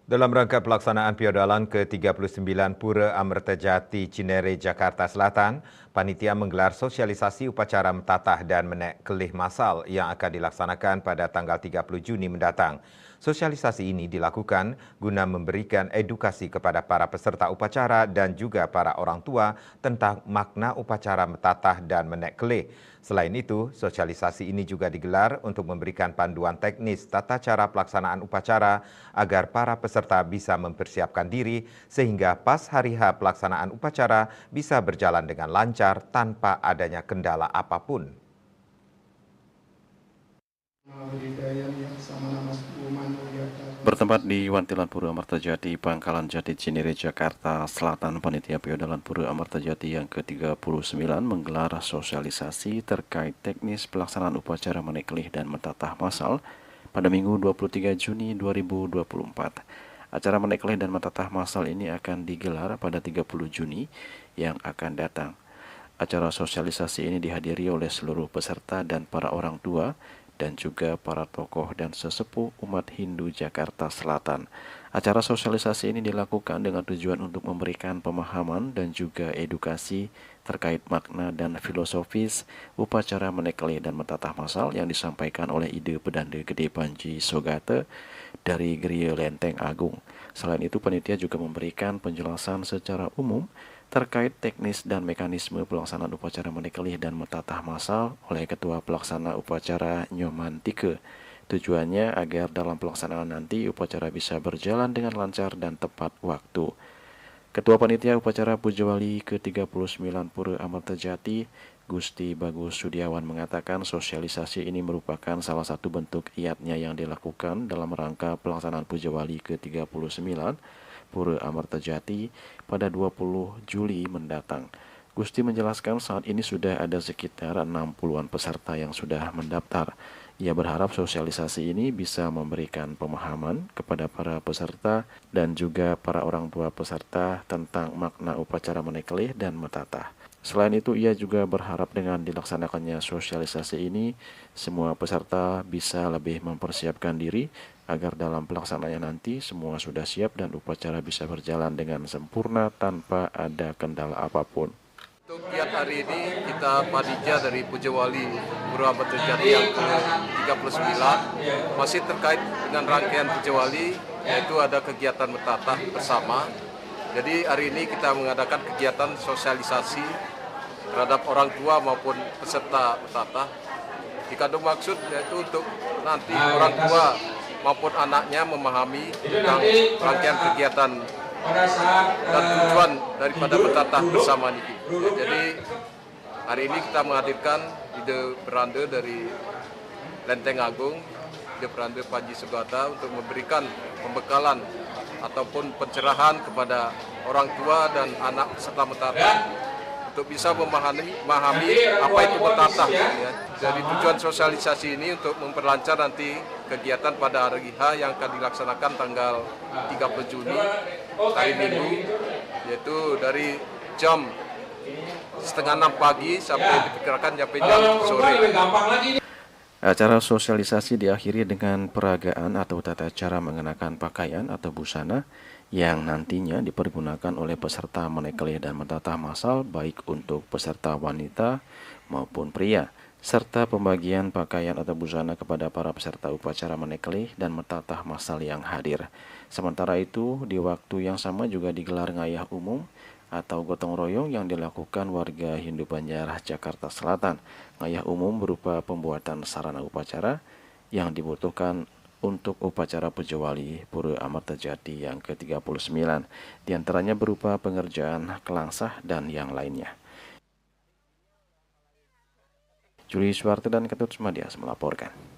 Dalam rangka pelaksanaan Piodalan ke-39 Pura Amertajati Cinere, Jakarta Selatan, panitia menggelar sosialisasi upacara mentatah dan menek kelih masal yang akan dilaksanakan pada tanggal 30 Juni mendatang. Sosialisasi ini dilakukan guna memberikan edukasi kepada para peserta upacara dan juga para orang tua tentang makna upacara mentatah dan menek kelih. Selain itu, sosialisasi ini juga digelar untuk memberikan panduan teknis tata cara pelaksanaan upacara agar para peserta bisa mempersiapkan diri sehingga pas hari H pelaksanaan upacara bisa berjalan dengan lancar tanpa adanya kendala apapun. Bertempat di Wantilan Pura Amertajati, Pangkalan Jati Cinere, Jakarta Selatan, panitia Piodalan Pura Amertajati yang ke-39 menggelar sosialisasi terkait teknis pelaksanaan upacara menek kelih dan mentatah masal pada Minggu 23 Juni 2024. Acara menek kelih dan mentatah masal ini akan digelar pada 30 Juni yang akan datang. Acara sosialisasi ini dihadiri oleh seluruh peserta dan para orang tua dan juga para tokoh dan sesepuh umat Hindu Jakarta Selatan. Acara sosialisasi ini dilakukan dengan tujuan untuk memberikan pemahaman dan juga edukasi terkait makna dan filosofis upacara menek kelih dan mentatah masal yang disampaikan oleh Ide Pedanda Gede Panji Sogate dari Geria Lenteng Agung. Selain itu, panitia juga memberikan penjelasan secara umum terkait teknis dan mekanisme pelaksanaan upacara menek kelih dan mentatah masal oleh Ketua Pelaksana Upacara Nyoman Tike. Tujuannya agar dalam pelaksanaan nanti upacara bisa berjalan dengan lancar dan tepat waktu. Ketua Panitia Upacara Pujawali ke-39 Pura Amertajati, Gusti Bagus Sudiawan mengatakan sosialisasi ini merupakan salah satu bentuk iatnya yang dilakukan dalam rangka pelaksanaan Pujawali ke-39 Pura Amertajati pada 20 Juli mendatang. Gusti menjelaskan saat ini sudah ada sekitar 60-an peserta yang sudah mendaftar. Ia berharap sosialisasi ini bisa memberikan pemahaman kepada para peserta dan juga para orang tua peserta tentang makna upacara menek kelih dan mentatah. Selain itu, ia juga berharap dengan dilaksanakannya sosialisasi ini, semua peserta bisa lebih mempersiapkan diri agar dalam pelaksanaannya nanti semua sudah siap dan upacara bisa berjalan dengan sempurna tanpa ada kendala apapun. Untuk giat hari ini kita panitia dari Pujawali Pura Amertajati yang ke-39 masih terkait dengan rangkaian Pujawali, yaitu ada kegiatan mentatah bersama. Jadi hari ini kita mengadakan kegiatan sosialisasi terhadap orang tua maupun peserta mentatah. Dikandung maksud yaitu untuk nanti orang tua maupun anaknya memahami tentang rangkaian kegiatan dan tujuan daripada mentatah bersama ini. Ya, jadi hari ini kita menghadirkan Ide Pedanda dari Lenteng Agung, Ide Pedanda Panji Sogata untuk memberikan pembekalan ataupun pencerahan kepada orang tua dan anak peserta mentatah untuk bisa memahami apa itu mentatah. Ya. Jadi tujuan sosialisasi ini untuk memperlancar nanti kegiatan pada hari H yang akan dilaksanakan tanggal 30 Juni, hari Minggu, yaitu dari jam 5:30 pagi sampai diperkirakan sampai jam sore. Acara sosialisasi diakhiri dengan peragaan atau tata cara mengenakan pakaian atau busana yang nantinya dipergunakan oleh peserta menek kelih dan mentatah masal baik untuk peserta wanita maupun pria, serta pembagian pakaian atau busana kepada para peserta upacara menek kelih dan mentatah masal yang hadir. Sementara itu, di waktu yang sama juga digelar ngayah umum atau gotong royong yang dilakukan warga Hindu Banjar, Jakarta Selatan. Ngayah umum berupa pembuatan sarana upacara yang dibutuhkan untuk upacara Pujawali Pura Amertajati yang ke-39, diantaranya berupa pengerjaan kelangsah dan yang lainnya. Juli Suwarte dan Ketut Sumadias melaporkan.